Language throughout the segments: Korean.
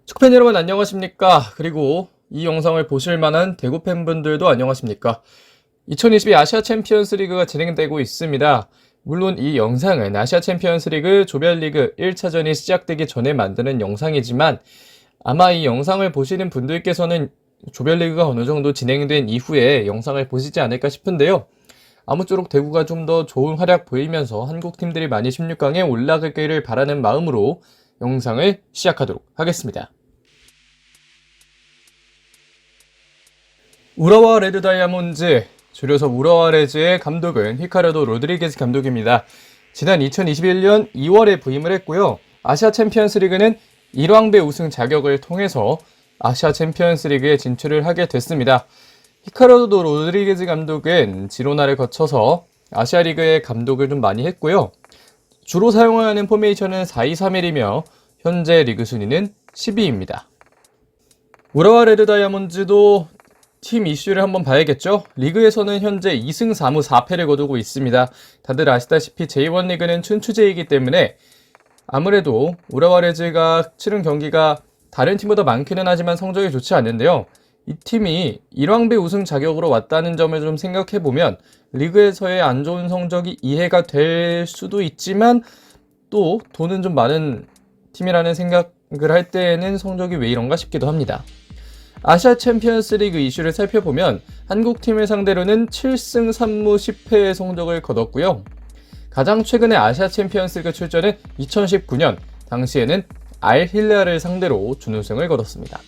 축구팬 여러분 안녕하십니까? 그리고 이 영상을 보실 만한 대구 팬분들도 안녕하십니까? 2022 아시아 챔피언스 리그가 진행되고 있습니다. 물론 이 영상은 아시아 챔피언스 리그 조별리그 1차전이 시작되기 전에 만드는 영상이지만 아마 이 영상을 보시는 분들께서는 조별리그가 어느 정도 진행된 이후에 영상을 보시지 않을까 싶은데요. 아무쪼록 대구가 좀 더 좋은 활약 보이면서 한국 팀들이 많이 16강에 올라가기를 바라는 마음으로 영상을 시작하도록 하겠습니다. 우라와 레드 다이아몬드, 줄여서 우라와 레즈의 감독은 히카르도 로드리게즈 감독입니다. 지난 2021년 2월에 부임을 했고요. 아시아 챔피언스 리그는 1왕배 우승 자격을 통해서 아시아 챔피언스 리그에 진출을 하게 됐습니다. 히카르도 로드리게즈 감독은 지로나를 거쳐서 아시아 리그의 감독을 좀 많이 했고요. 주로 사용하는 포메이션은 4-2-3-1이며 현재 리그 순위는 10위입니다. 우라와 레드 다이아몬드도 팀 이슈를 한번 봐야겠죠? 리그에서는 현재 2승 4무 4패를 거두고 있습니다. 다들 아시다시피 J1 리그는 춘추제이기 때문에 아무래도 우라와 레즈가 치른 경기가 다른 팀보다 많기는 하지만 성적이 좋지 않는데요. 이 팀이 1왕배 우승 자격으로 왔다는 점을 좀 생각해보면 리그에서의 안 좋은 성적이 이해가 될 수도 있지만 또 돈은 좀 많은 팀이라는 생각을 할 때에는 성적이 왜 이런가 싶기도 합니다. 아시아 챔피언스 리그 이슈를 살펴보면 한국 팀을 상대로는 7승 3무 10패의 성적을 거뒀고요. 가장 최근에 아시아 챔피언스 리그 출전은 2019년, 당시에는 알힐라를 상대로 준우승을 거뒀습니다.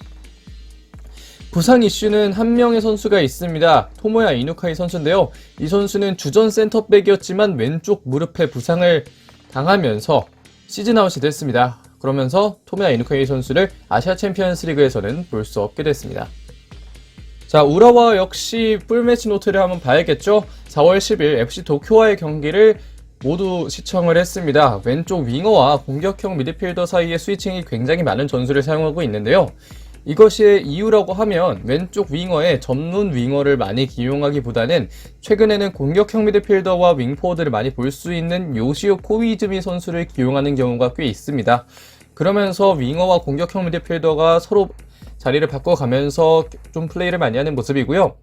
부상 이슈는 한 명의 선수가 있습니다. 토모야 이누카이 선수인데요. 이 선수는 주전 센터백이었지만 왼쪽 무릎에 부상을 당하면서 시즌 아웃이 됐습니다. 그러면서 토모야 이누카이 선수를 아시아 챔피언스 리그에서는 볼 수 없게 됐습니다. 자, 우라와 역시 풀매치 노트를 한번 봐야겠죠. 4월 10일 FC 도쿄와의 경기를 모두 시청을 했습니다. 왼쪽 윙어와 공격형 미드필더 사이의 스위칭이 굉장히 많은 전술을 사용하고 있는데요. 이것이 이유라고 하면 왼쪽 윙어에 전문 윙어를 많이 기용하기보다는 최근에는 공격형 미드필더와 윙포워드를 많이 볼 수 있는 요시오 코이즈미 선수를 기용하는 경우가 꽤 있습니다. 그러면서 윙어와 공격형 미드필더가 서로 자리를 바꿔가면서 좀 플레이를 많이 하는 모습이고요.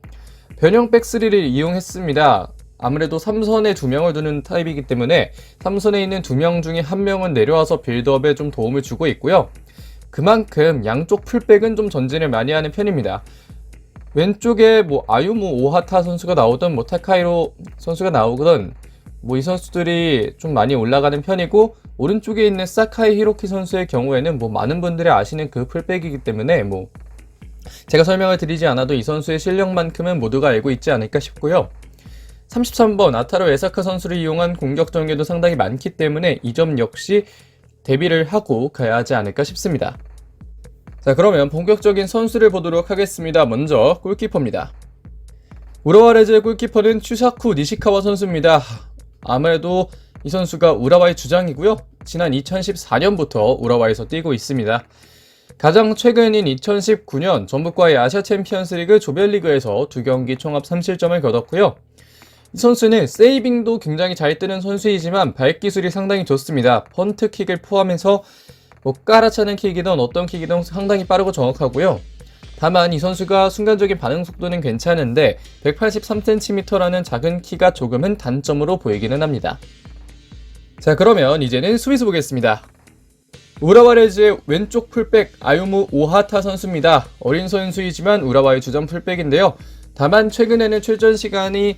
변형 백스리를 이용했습니다. 아무래도 3선에 2명을 두는 타입이기 때문에 3선에 있는 2명 중에 1명은 내려와서 빌드업에 좀 도움을 주고 있고요. 그만큼 양쪽 풀백은 좀 전진을 많이 하는 편입니다. 왼쪽에 아유무 오하타 선수가 나오던 타카이로 선수가 나오던 이 선수들이 좀 많이 올라가는 편이고, 오른쪽에 있는 사카이 히로키 선수의 경우에는 많은 분들이 아시는 그 풀백이기 때문에 제가 설명을 드리지 않아도 이 선수의 실력만큼은 모두가 알고 있지 않을까 싶고요. 33번 아타로 에사카 선수를 이용한 공격 전개도 상당히 많기 때문에 이 점 역시 대비를 하고 가야 하지 않을까 싶습니다. 자, 그러면 본격적인 선수를 보도록 하겠습니다. 먼저 골키퍼입니다. 우라와 레즈의 골키퍼는 추사쿠 니시카와 선수입니다. 아무래도 이 선수가 우라와의 주장이고요. 지난 2014년부터 우라와에서 뛰고 있습니다. 가장 최근인 2019년 전북과의 아시아 챔피언스 리그 조별리그에서 2경기 총합 3실점을 거뒀고요. 이 선수는 세이빙도 굉장히 잘 뜨는 선수이지만 발기술이 상당히 좋습니다. 펀트킥을 포함해서 깔아차는 킥이든 어떤 킥이든 상당히 빠르고 정확하고요. 다만 이 선수가 순간적인 반응 속도는 괜찮은데 183cm라는 작은 키가 조금은 단점으로 보이기는 합니다. 자, 그러면 이제는 수비수 보겠습니다. 우라와 레즈의 왼쪽 풀백 아유무 오하타 선수입니다. 어린 선수이지만 우라와의 주전 풀백인데요. 다만 최근에는 출전 시간이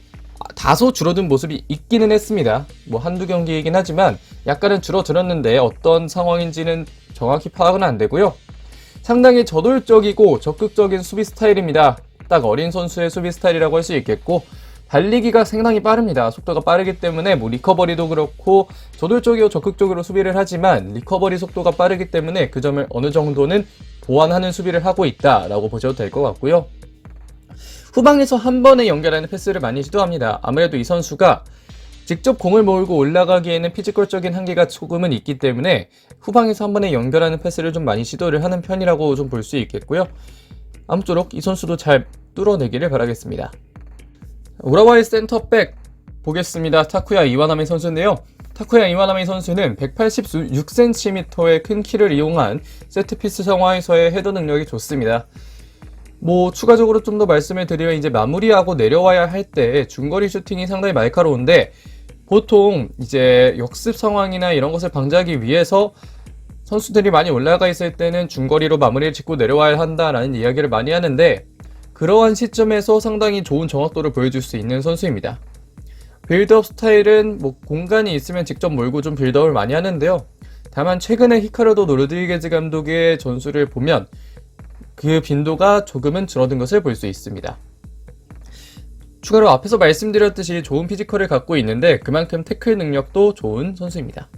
다소 줄어든 모습이 있기는 했습니다. 한두 경기이긴 하지만 약간은 줄어들었는데 어떤 상황인지는 정확히 파악은 안 되고요. 상당히 저돌적이고 적극적인 수비 스타일입니다. 딱 어린 선수의 수비 스타일이라고 할 수 있겠고, 달리기가 상당히 빠릅니다. 속도가 빠르기 때문에 리커버리도 그렇고 저돌적이고 적극적으로 수비를 하지만 리커버리 속도가 빠르기 때문에 그 점을 어느 정도는 보완하는 수비를 하고 있다라고 보셔도 될 것 같고요. 후방에서 한 번에 연결하는 패스를 많이 시도합니다. 아무래도 이 선수가 직접 공을 몰고 올라가기에는 피지컬적인 한계가 조금은 있기 때문에 후방에서 한 번에 연결하는 패스를 좀 많이 시도를 하는 편이라고 좀 볼 수 있겠고요. 아무쪼록 이 선수도 잘 뚫어내기를 바라겠습니다. 우라와의 센터백 보겠습니다. 타쿠야 이와나미 선수인데요. 타쿠야 이와나미 선수는 186cm의 큰 키를 이용한 세트피스 상황에서의 헤더 능력이 좋습니다. 추가적으로 좀 더 말씀을 드리면 이제 마무리하고 내려와야 할 때 중거리 슈팅이 상당히 날카로운데 보통 이제 역습 상황이나 이런 것을 방지하기 위해서 선수들이 많이 올라가 있을 때는 중거리로 마무리를 짓고 내려와야 한다라는 이야기를 많이 하는데 그러한 시점에서 상당히 좋은 정확도를 보여줄 수 있는 선수입니다. 빌드업 스타일은 공간이 있으면 직접 몰고 좀 빌드업을 많이 하는데요. 다만 최근에 히카르도 로드리게즈 감독의 전술을 보면 그 빈도가 조금은 줄어든 것을 볼 수 있습니다. 추가로 앞에서 말씀드렸듯이 좋은 피지컬을 갖고 있는데 그만큼 태클 능력도 좋은 선수입니다.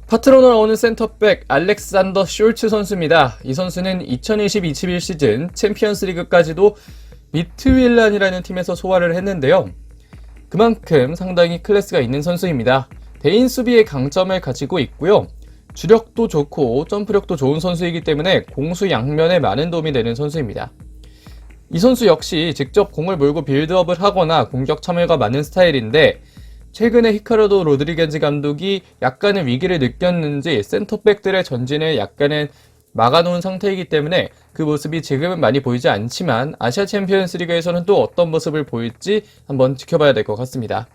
파트너로 나오는 센터백 알렉산더 숄츠 선수입니다. 이 선수는 2020-21 시즌 챔피언스 리그까지도 미트윌란이라는 팀에서 소화를 했는데요. 그만큼 상당히 클래스가 있는 선수입니다. 대인 수비의 강점을 가지고 있고요. 주력도 좋고 점프력도 좋은 선수이기 때문에 공수 양면에 많은 도움이 되는 선수입니다. 이 선수 역시 직접 공을 몰고 빌드업을 하거나 공격 참여가 많은 스타일인데 최근에 히카르도 로드리게즈 감독이 약간의 위기를 느꼈는지 센터백들의 전진을 약간은 막아놓은 상태이기 때문에 그 모습이 지금은 많이 보이지 않지만 아시아 챔피언스 리그에서는 또 어떤 모습을 보일지 한번 지켜봐야 될 것 같습니다.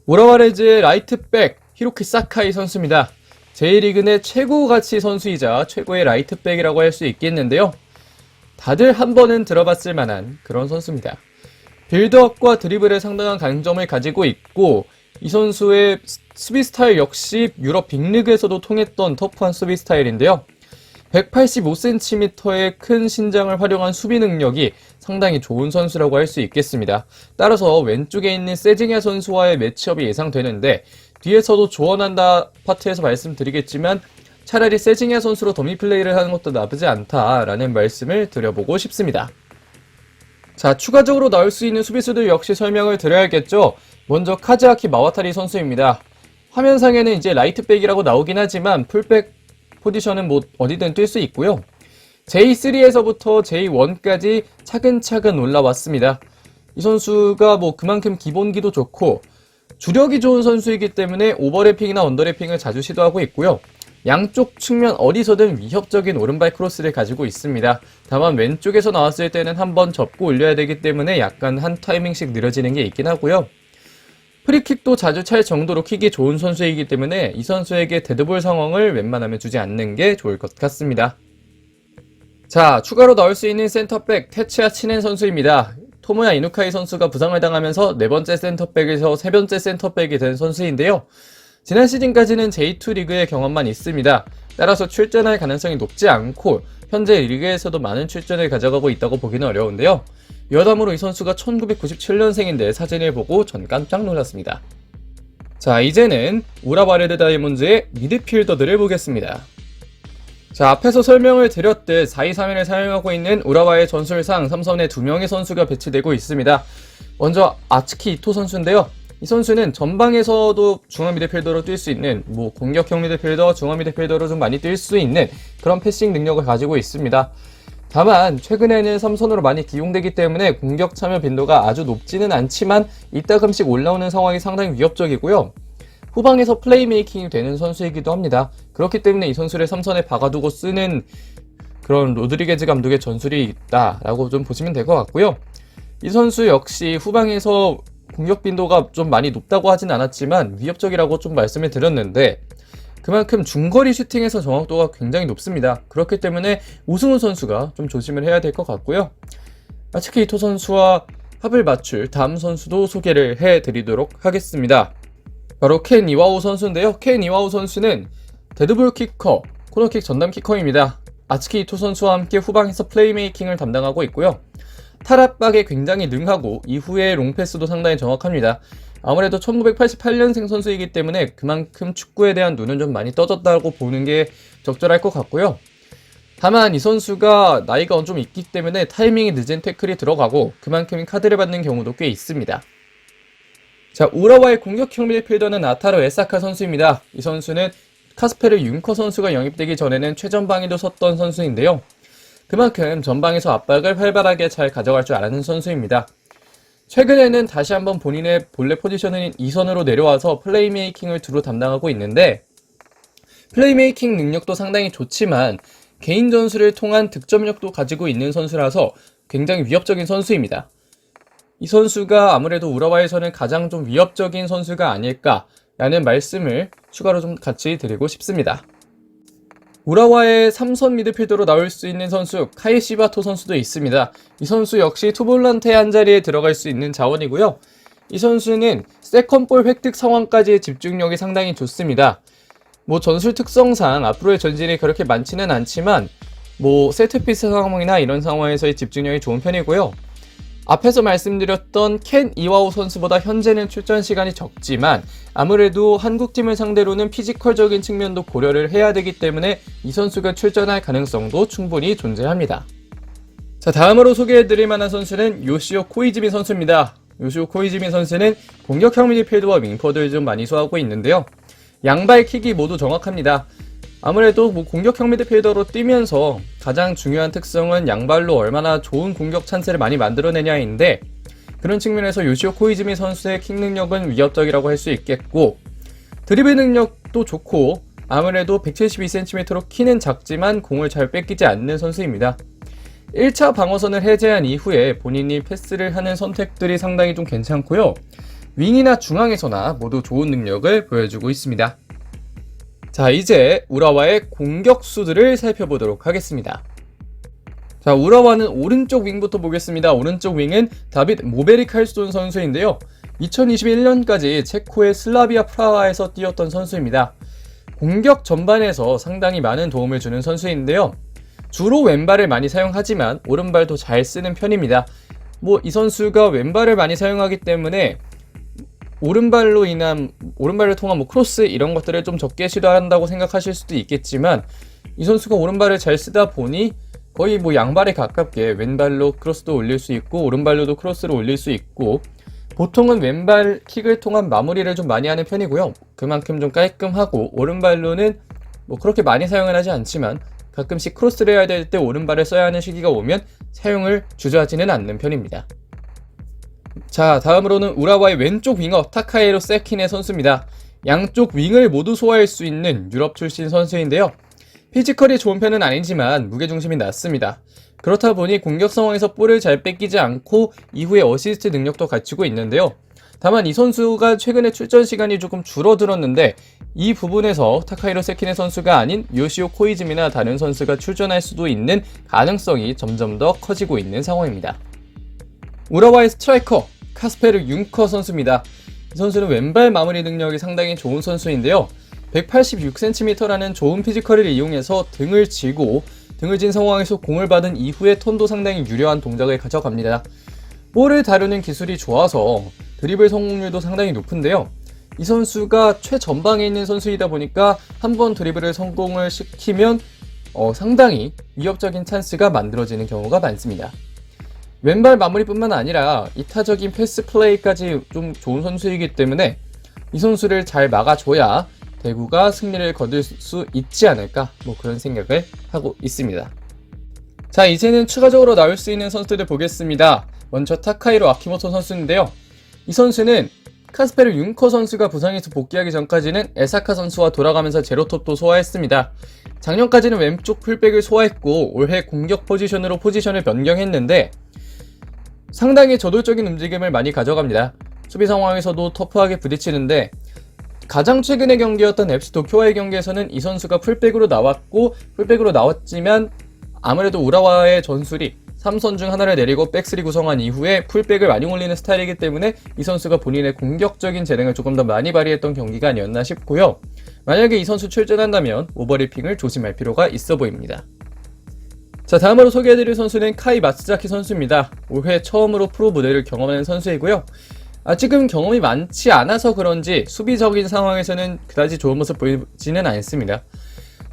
우라와레즈의 라이트백 히로키 사카이 선수입니다. J리그 내 최고 가치 선수이자 최고의 라이트백이라고 할 수 있겠는데요. 다들 한 번은 들어봤을 만한 그런 선수입니다. 빌드업과 드리블에 상당한 강점을 가지고 있고 이 선수의 수비 스타일 역시 유럽 빅리그에서도 통했던 터프한 수비 스타일인데요. 185cm의 큰 신장을 활용한 수비 능력이 상당히 좋은 선수라고 할 수 있겠습니다. 따라서 왼쪽에 있는 세징야 선수와의 매치업이 예상되는데 뒤에서도 조언한다 파트에서 말씀드리겠지만 차라리 세징야 선수로 더미 플레이를 하는 것도 나쁘지 않다라는 말씀을 드려보고 싶습니다. 자, 추가적으로 나올 수 있는 수비수들 역시 설명을 드려야겠죠. 먼저 카즈아키 마와타리 선수입니다. 화면상에는 이제 라이트백이라고 나오긴 하지만 풀백 포지션은 어디든 뛸 수 있고요. J3에서부터 J1까지 차근차근 올라왔습니다. 이 선수가 그만큼 기본기도 좋고 주력이 좋은 선수이기 때문에 오버래핑이나 언더래핑을 자주 시도하고 있고요. 양쪽 측면 어디서든 위협적인 오른발 크로스를 가지고 있습니다. 다만 왼쪽에서 나왔을 때는 한번 접고 올려야 되기 때문에 약간 한 타이밍씩 느려지는 게 있긴 하고요. 프리킥도 자주 찰 정도로 킥이 좋은 선수이기 때문에 이 선수에게 데드볼 상황을 웬만하면 주지 않는 게 좋을 것 같습니다. 자, 추가로 나올 수 있는 센터백 테츠야 치넨 선수입니다. 토모야 이누카이 선수가 부상을 당하면서 네 번째 센터백에서 세 번째 센터백이 된 선수인데요. 지난 시즌까지는 J2 리그의 경험만 있습니다. 따라서 출전할 가능성이 높지 않고 현재 리그에서도 많은 출전을 가져가고 있다고 보기는 어려운데요. 여담으로 이 선수가 1997년생인데 사진을 보고 전 깜짝 놀랐습니다. 자, 이제는 우라바레드 다이몬즈의 미드필더들을 보겠습니다. 자, 앞에서 설명을 드렸듯 4-2-3-1을 사용하고 있는 우라와의 전술상 3선에 2명의 선수가 배치되고 있습니다. 먼저 아츠키 이토 선수인데요. 이 선수는 전방에서도 중앙 미드필더로 뛸 수 있는 공격형 미드필더, 중앙 미드필더로 좀 많이 뛸 수 있는 그런 패싱 능력을 가지고 있습니다. 다만 최근에는 3선으로 많이 기용되기 때문에 공격 참여 빈도가 아주 높지는 않지만 이따금씩 올라오는 상황이 상당히 위협적이고요. 후방에서 플레이메이킹이 되는 선수이기도 합니다. 그렇기 때문에 이 선수를 3선에 박아두고 쓰는 그런 로드리게즈 감독의 전술이 있다라고 좀 보시면 될 것 같고요. 이 선수 역시 후방에서 공격 빈도가 좀 많이 높다고 하진 않았지만 위협적이라고 좀 말씀을 드렸는데 그만큼 중거리 슈팅에서 정확도가 굉장히 높습니다. 그렇기 때문에 오승훈 선수가 좀 조심을 해야 될 것 같고요. 아츠키 이토 선수와 합을 맞출 다음 선수도 소개를 해드리도록 하겠습니다. 바로 켄 이와오 선수인데요. 켄 이와오 선수는 데드볼 키커, 코너킥 전담 키커입니다. 아츠키 이토 선수와 함께 후방에서 플레이메이킹을 담당하고 있고요. 탈압박에 굉장히 능하고 이후에 롱패스도 상당히 정확합니다. 아무래도 1988년생 선수이기 때문에 그만큼 축구에 대한 눈은 좀 많이 떠졌다고 보는 게 적절할 것 같고요. 다만 이 선수가 나이가 좀 있기 때문에 타이밍이 늦은 태클이 들어가고 그만큼 카드를 받는 경우도 꽤 있습니다. 자, 우라와의 공격형 미드필더는 아타로 에사카 선수입니다. 이 선수는 카스페르 융커 선수가 영입되기 전에는 최전방에도 섰던 선수인데요. 그만큼 전방에서 압박을 활발하게 잘 가져갈 줄 아는 선수입니다. 최근에는 다시 한번 본인의 본래 포지션인 2선으로 내려와서 플레이메이킹을 주로 담당하고 있는데, 플레이메이킹 능력도 상당히 좋지만 개인 전술을 통한 득점력도 가지고 있는 선수라서 굉장히 위협적인 선수입니다. 이 선수가 아무래도 우라와에서는 가장 좀 위협적인 선수가 아닐까라는 말씀을 추가로 좀 같이 드리고 싶습니다. 우라와의 3선 미드필더로 나올 수 있는 선수 카이 시바토 선수도 있습니다. 이 선수 역시 투볼란테 한 자리에 들어갈 수 있는 자원이고요. 이 선수는 세컨볼 획득 상황까지의 집중력이 상당히 좋습니다. 전술 특성상 앞으로의 전진이 그렇게 많지는 않지만 세트피스 상황이나 이런 상황에서의 집중력이 좋은 편이고요. 앞에서 말씀드렸던 켄 이와오 선수보다 현재는 출전 시간이 적지만 아무래도 한국팀을 상대로는 피지컬적인 측면도 고려를 해야 되기 때문에 이 선수가 출전할 가능성도 충분히 존재합니다. 자, 다음으로 소개해드릴 만한 선수는 요시오 코이즈미 선수입니다. 요시오 코이즈미 선수는 공격형 미드필더와 윙포드를 좀 많이 소화하고 있는데요. 양발 킥이 모두 정확합니다. 아무래도 공격형 미드필더로 뛰면서 가장 중요한 특성은 양발로 얼마나 좋은 공격 찬스를 많이 만들어내냐인데, 그런 측면에서 요시오 코이즈미 선수의 킥 능력은 위협적이라고 할 수 있겠고, 드리블 능력도 좋고 아무래도 172cm로 키는 작지만 공을 잘 뺏기지 않는 선수입니다. 1차 방어선을 해제한 이후에 본인이 패스를 하는 선택들이 상당히 좀 괜찮고요. 윙이나 중앙에서나 모두 좋은 능력을 보여주고 있습니다. 자, 이제 우라와의 공격수들을 살펴보도록 하겠습니다. 자, 우라와는 오른쪽 윙부터 보겠습니다. 오른쪽 윙은 다빗 모베리칼스톤 선수인데요. 2021년까지 체코의 슬라비아 프라하에서 뛰었던 선수입니다. 공격 전반에서 상당히 많은 도움을 주는 선수인데요. 주로 왼발을 많이 사용하지만 오른발도 잘 쓰는 편입니다. 이 선수가 왼발을 많이 사용하기 때문에 오른발로 통한 크로스 이런 것들을 좀 적게 시도한다고 생각하실 수도 있겠지만, 이 선수가 오른발을 잘 쓰다 보니 거의 양발에 가깝게 왼발로 크로스도 올릴 수 있고 오른발로도 크로스를 올릴 수 있고, 보통은 왼발 킥을 통한 마무리를 좀 많이 하는 편이고요. 그만큼 좀 깔끔하고, 오른발로는 그렇게 많이 사용을 하지 않지만 가끔씩 크로스를 해야 될 때 오른발을 써야 하는 시기가 오면 사용을 주저하지는 않는 편입니다. 자, 다음으로는 우라와의 왼쪽 윙어 타카에로 세키네 선수입니다. 양쪽 윙을 모두 소화할 수 있는 유럽 출신 선수인데요. 피지컬이 좋은 편은 아니지만 무게중심이 낮습니다. 그렇다 보니 공격 상황에서 볼을 잘 뺏기지 않고 이후에 어시스트 능력도 갖추고 있는데요. 다만 이 선수가 최근에 출전 시간이 조금 줄어들었는데, 이 부분에서 타카히로 세키네 선수가 아닌 요시오 코이즈미나 다른 선수가 출전할 수도 있는 가능성이 점점 더 커지고 있는 상황입니다. 우라와의 스트라이커 카스페르 융커 선수입니다. 이 선수는 왼발 마무리 능력이 상당히 좋은 선수인데요. 186cm라는 좋은 피지컬을 이용해서 등을 진 상황에서 공을 받은 이후에 턴도 상당히 유려한 동작을 가져갑니다. 볼을 다루는 기술이 좋아서 드리블 성공률도 상당히 높은데요. 이 선수가 최전방에 있는 선수이다 보니까 한번 드리블을 성공을 시키면 상당히 위협적인 찬스가 만들어지는 경우가 많습니다. 왼발 마무리뿐만 아니라 이타적인 패스 플레이까지 좀 좋은 선수이기 때문에 이 선수를 잘 막아줘야 대구가 승리를 거둘 수 있지 않을까, 그런 생각을 하고 있습니다. 자, 이제는 추가적으로 나올 수 있는 선수들을 보겠습니다. 먼저 타카히로 아키모토 선수인데요. 이 선수는 카스페르 융커 선수가 부상에서 복귀하기 전까지는 에사카 선수와 돌아가면서 제로톱도 소화했습니다. 작년까지는 왼쪽 풀백을 소화했고 올해 공격 포지션으로 포지션을 변경했는데 상당히 저돌적인 움직임을 많이 가져갑니다. 수비 상황에서도 터프하게 부딪히는데, 가장 최근의 경기였던 FC 도쿄와의 경기에서는 이 선수가 풀백으로 나왔지만 아무래도 우라와의 전술이 3선 중 하나를 내리고 백스리 구성한 이후에 풀백을 많이 올리는 스타일이기 때문에 이 선수가 본인의 공격적인 재능을 조금 더 많이 발휘했던 경기가 아니었나 싶고요. 만약에 이 선수 출전한다면 오버리핑을 조심할 필요가 있어 보입니다. 자, 다음으로 소개해드릴 선수는 카이 마츠자키 선수입니다. 올해 처음으로 프로 무대를 경험하는 선수이고요. 아직은 경험이 많지 않아서 그런지 수비적인 상황에서는 그다지 좋은 모습 보이지는 않습니다.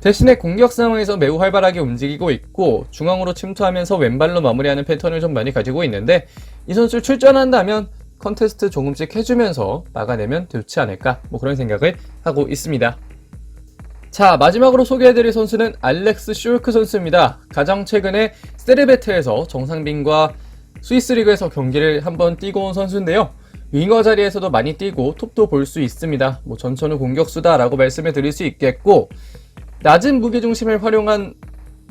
대신에 공격 상황에서 매우 활발하게 움직이고 있고 중앙으로 침투하면서 왼발로 마무리하는 패턴을 좀 많이 가지고 있는데, 이 선수 출전한다면 컨테스트 조금씩 해주면서 막아내면 좋지 않을까, 그런 생각을 하고 있습니다. 자, 마지막으로 소개해드릴 선수는 알렉스 숄크 선수입니다. 가장 최근에 세르베트에서 정상빈과 스위스 리그에서 경기를 한번 뛰고 온 선수인데요. 윙어 자리에서도 많이 뛰고 톱도 볼 수 있습니다. 전천후 공격수다라고 말씀을 드릴 수 있겠고, 낮은 무게중심을 활용한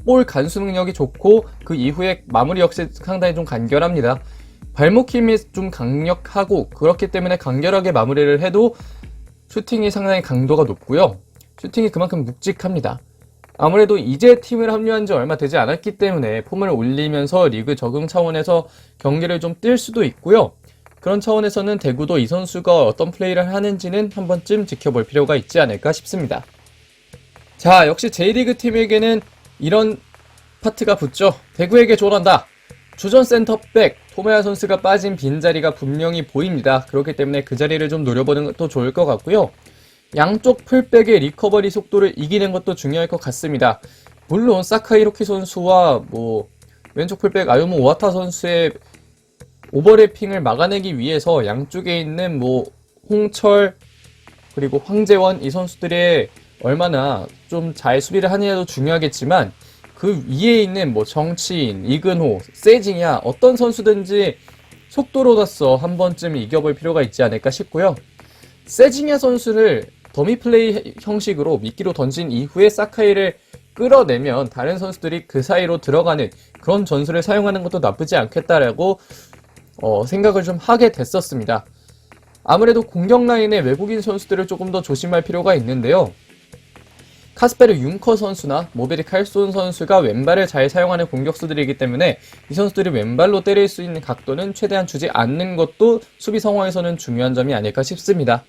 볼 간수 능력이 좋고 그 이후에 마무리 역시 상당히 좀 간결합니다. 발목 힘이 좀 강력하고 그렇기 때문에 간결하게 마무리를 해도 슈팅이 상당히 강도가 높고요. 슈팅이 그만큼 묵직합니다. 아무래도 이제 팀을 합류한 지 얼마 되지 않았기 때문에 폼을 올리면서 리그 적응 차원에서 경기를 좀 뛸 수도 있고요. 그런 차원에서는 대구도 이 선수가 어떤 플레이를 하는지는 한 번쯤 지켜볼 필요가 있지 않을까 싶습니다. 자, 역시 J리그 팀에게는 이런 파트가 붙죠. 대구에게 조런다. 주전 센터백 토메야 선수가 빠진 빈자리가 분명히 보입니다. 그렇기 때문에 그 자리를 좀 노려보는 것도 좋을 것 같고요. 양쪽 풀백의 리커버리 속도를 이기는 것도 중요할 것 같습니다. 물론 사카 히로키 선수와 왼쪽 풀백 아유무 오하타 선수의 오버래핑을 막아내기 위해서 양쪽에 있는 홍철 그리고 황재원 이 선수들의 얼마나 좀 잘 수비를 하느냐도 중요하겠지만, 그 위에 있는 정치인, 이근호, 세징야 어떤 선수든지 속도로다써 한 번쯤 이겨볼 필요가 있지 않을까 싶고요. 세징야 선수를 더미 플레이 형식으로 미끼로 던진 이후에 사카이를 끌어내면 다른 선수들이 그 사이로 들어가는 그런 전술을 사용하는 것도 나쁘지 않겠다라고 생각을 좀 하게 됐었습니다. 아무래도 공격 라인의 외국인 선수들을 조금 더 조심할 필요가 있는데요. 카스페르 융커 선수나 모베리 칼손 선수가 왼발을 잘 사용하는 공격수들이기 때문에 이 선수들이 왼발로 때릴 수 있는 각도는 최대한 주지 않는 것도 수비 상황에서는 중요한 점이 아닐까 싶습니다.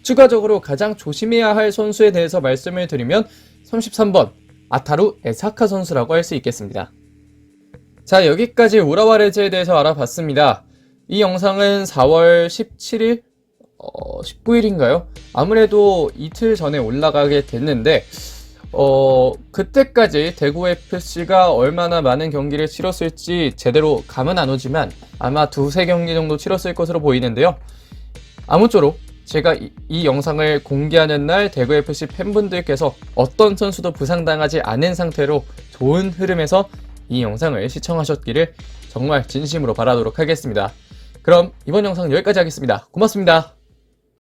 추가적으로 가장 조심해야 할 선수에 대해서 말씀을 드리면 33번 아타루 에사카 선수라고 할 수 있겠습니다. 자, 여기까지 우라와 레즈에 대해서 알아봤습니다. 이 영상은 4월 17일 19일인가요? 아무래도 이틀 전에 올라가게 됐는데 그때까지 대구 FC가 얼마나 많은 경기를 치렀을지 제대로 감은 안 오지만 아마 2-3경기 정도 치렀을 것으로 보이는데요. 아무쪼록 제가 이 영상을 공개하는 날 대구 FC 팬분들께서 어떤 선수도 부상당하지 않은 상태로 좋은 흐름에서 이 영상을 시청하셨기를 정말 진심으로 바라도록 하겠습니다. 그럼 이번 영상 여기까지 하겠습니다. 고맙습니다.